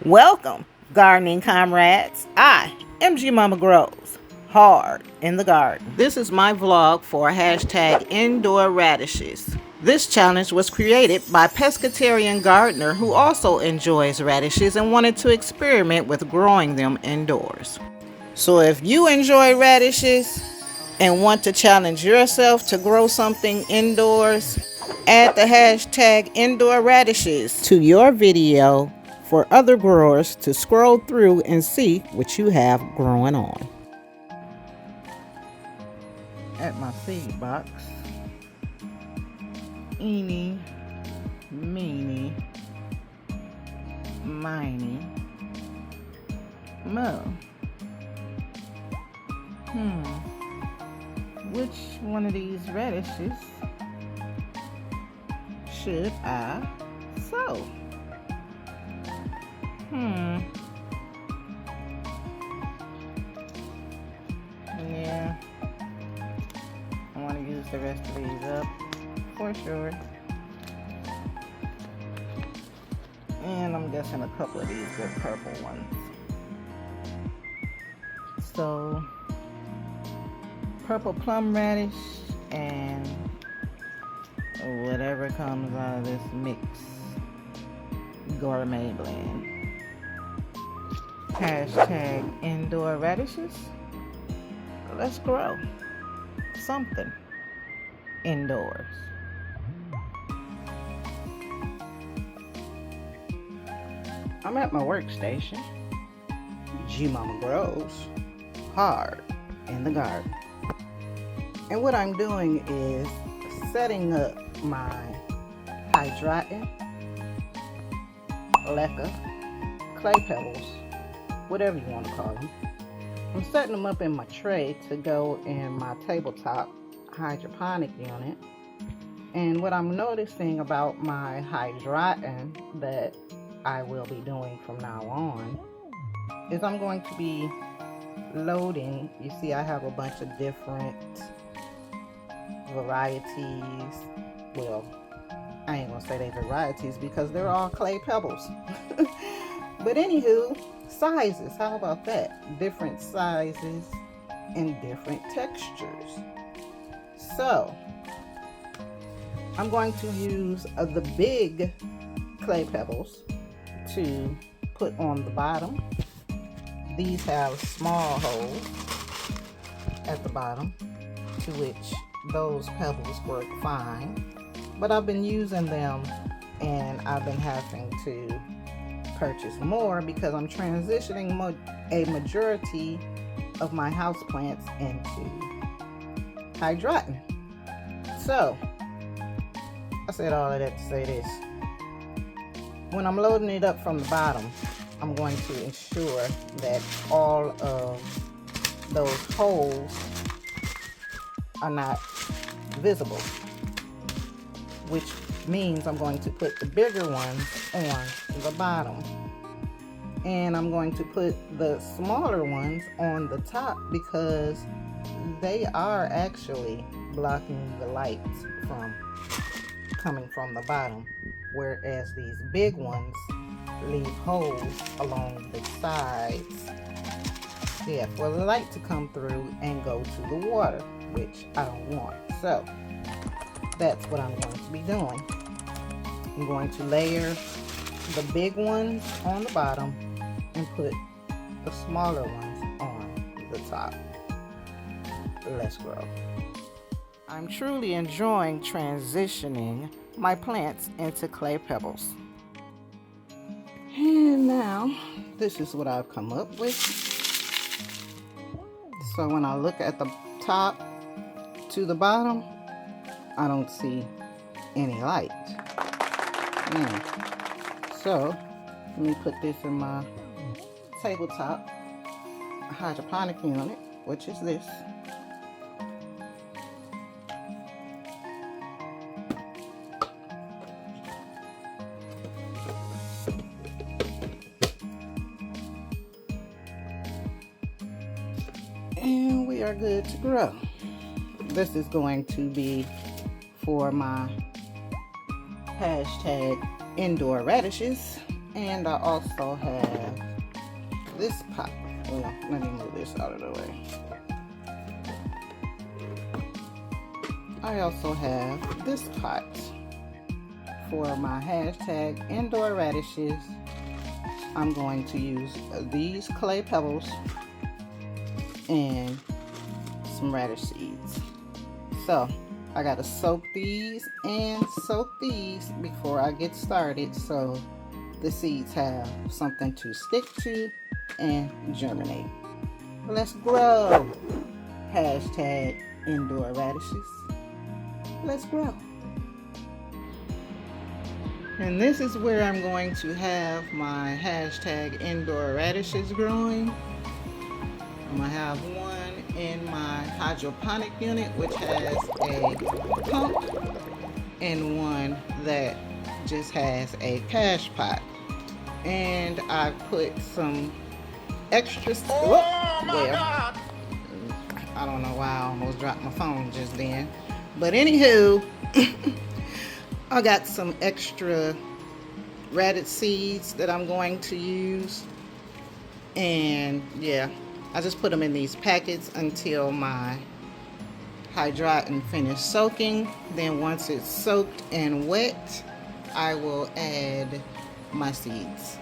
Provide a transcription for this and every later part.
Welcome, gardening comrades. I am G Mama Grows, hard in the garden. This is my vlog for hashtag indoor radishes. This challenge was created by a pescatarian gardener who also enjoys radishes and wanted to experiment with growing them indoors. So if you enjoy radishes and want to challenge yourself to grow something indoors, add the hashtag indoor radishes to your video for other growers to scroll through and see what you have growing on. At my seed box, eeny, meeny, miny, mo. Which one of these radishes should I sow? Yeah, I want to use the rest of these up for sure. And I'm guessing a couple of these good purple ones. So, purple plum radish and whatever comes out of this mix gourmet blend. Hashtag indoor radishes. Let's grow something indoors. I'm at my workstation. G Mama Grows, hard in the garden. And what I'm doing is setting up my hydroton, leca, clay pebbles, whatever you want to call them. I'm setting them up in my tray to go in my tabletop hydroponic unit. And what I'm noticing about my hydroton that I will be doing from now on is I'm going to be loading. You see, I have a bunch of different varieties. Well, I ain't gonna say they varieties because they're all clay pebbles. But anywho, sizes, how about that? Different sizes and different textures. So, I'm going to use the big clay pebbles to put on the bottom. These have small holes at the bottom to which those pebbles work fine. But I've been using them and I've been having to purchase more because I'm transitioning a majority of my houseplants into hydroton. So, I said all of that to say this. When I'm loading it up from the bottom, I'm going to ensure that all of those holes are not visible, which means I'm going to put the bigger ones on the bottom, and I'm going to put the smaller ones on the top because they are actually blocking the light from coming from the bottom, whereas these big ones leave holes along the sides, yeah, for the light to come through and go to the water, which I don't want. So that's what I'm going to be doing. I'm going to layer the big ones on the bottom and put the smaller ones on the top. Let's grow. I'm truly enjoying transitioning my plants into clay pebbles. And now, this is what I've come up with. So when I look at the top to the bottom, I don't see any light. So, let me put this in my tabletop hydroponic unit, which is this. And we are good to grow. This is going to be for my hashtag indoor radishes. And I also have this pot. Well, let me move this out of the way. I also have this pot for my hashtag indoor radishes. I'm going to use these clay pebbles and some radish seeds. So I gotta soak these and soak these before I get started, so the seeds have something to stick to and germinate. Let's grow. Hashtag indoor radishes. Let's grow. And this is where I'm going to have my hashtag indoor radishes growing. I'm gonna have one in my hydroponic unit, which has a pump, and one that just has a cash pot. And I put some extra stuff. Oh my God! I don't know why I almost dropped my phone just then. But anywho, I got some extra radish seeds that I'm going to use. And yeah, I just put them in these packets until my hydroton finish soaking. Then once it's soaked and wet, I will add my seeds.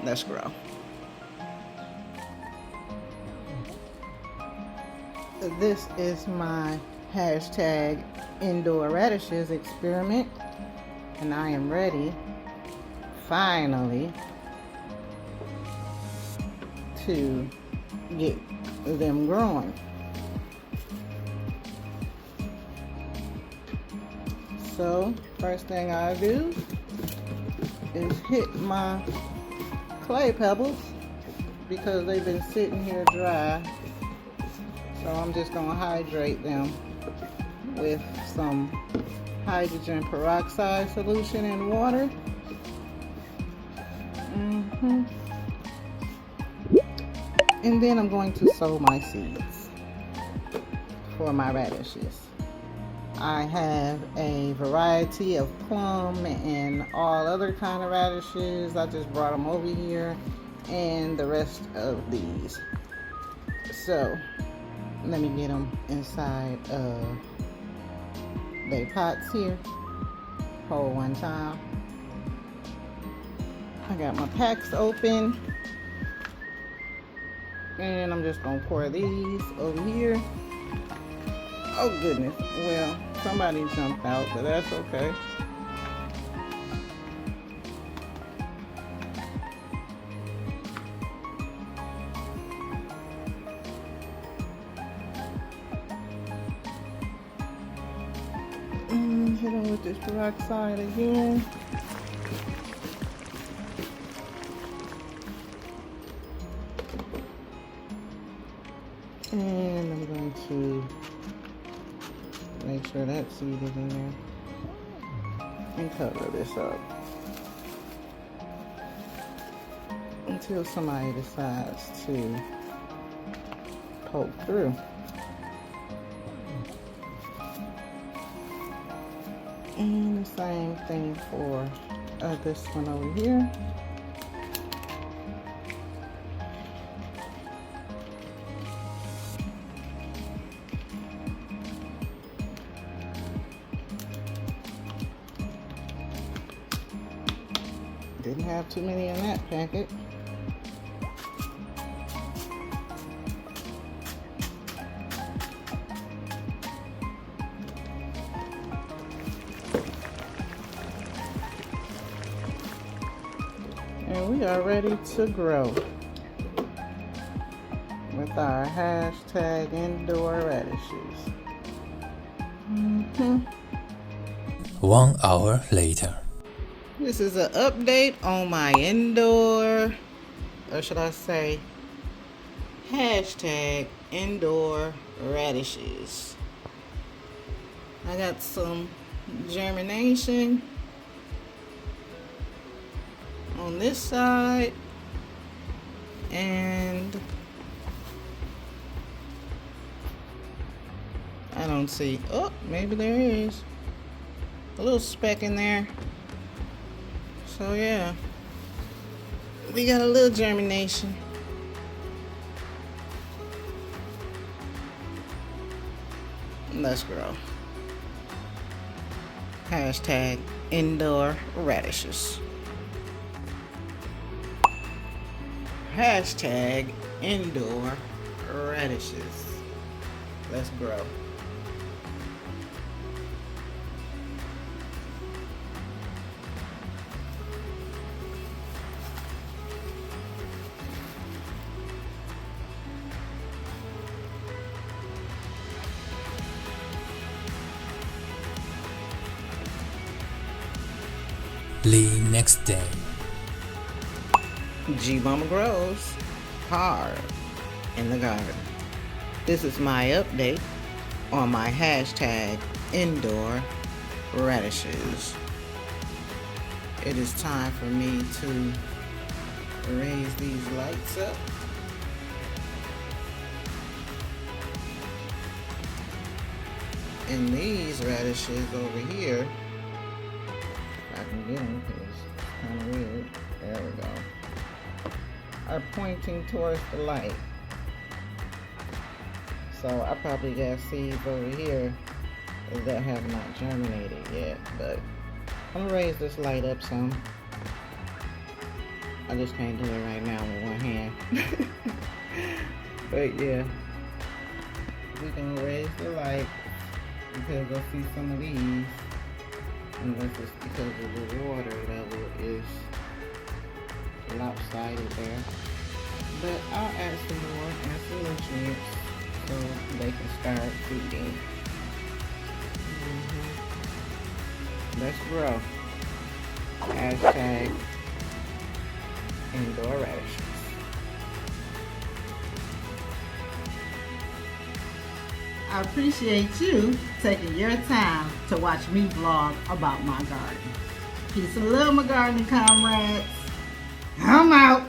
Let's grow. This is my hashtag indoor radishes experiment, and I am ready, finally, to get them growing. So first thing I do is hit my clay pebbles because they've been sitting here dry. So I'm just going to hydrate them with some hydrogen peroxide solution and water. And then I'm going to sow my seeds for my radishes. I have a variety of plum and all other kind of radishes. I just brought them over here, and the rest of these. So let me get them inside of their pots here. Hold one time. I got my packs open, and I'm just gonna pour these over here. Oh goodness, well, somebody jumped out, but that's okay. Hit them with this peroxide again. And I'm going to make sure that seed is in there and cover this up until somebody decides to poke through. And the same thing for this one over here. Didn't have too many in that packet. And we are ready to grow with our hashtag indoor radishes. 1 hour later. This is an update on my indoor, or should I say, hashtag indoor radishes. I got some germination on this side, and I don't see, oh, maybe there is a little speck in there. So yeah, We got a little germination. Let's grow. Hashtag indoor radishes. Hashtag indoor radishes. Let's grow. The next day. G-Mama grows hard in the garden. This is my update on my hashtag indoor radishes. It is time for me to raise these lights up. And these radishes over here, if I can get them because it's kind of weird. There we go. Are pointing towards the light. So I probably got seeds over here that have not germinated yet, but I'm gonna raise this light up some. I just can't do it right now with one hand. But yeah, we're gonna raise the light because I see some of these, unless it's because of the water level is lopsided there. But I'll add some more and some nutrients so they can start feeding. Let's grow. Hashtag indoor radishes. I appreciate you taking your time to watch me vlog about my garden. Peace and love, my gardening comrades. I'm out.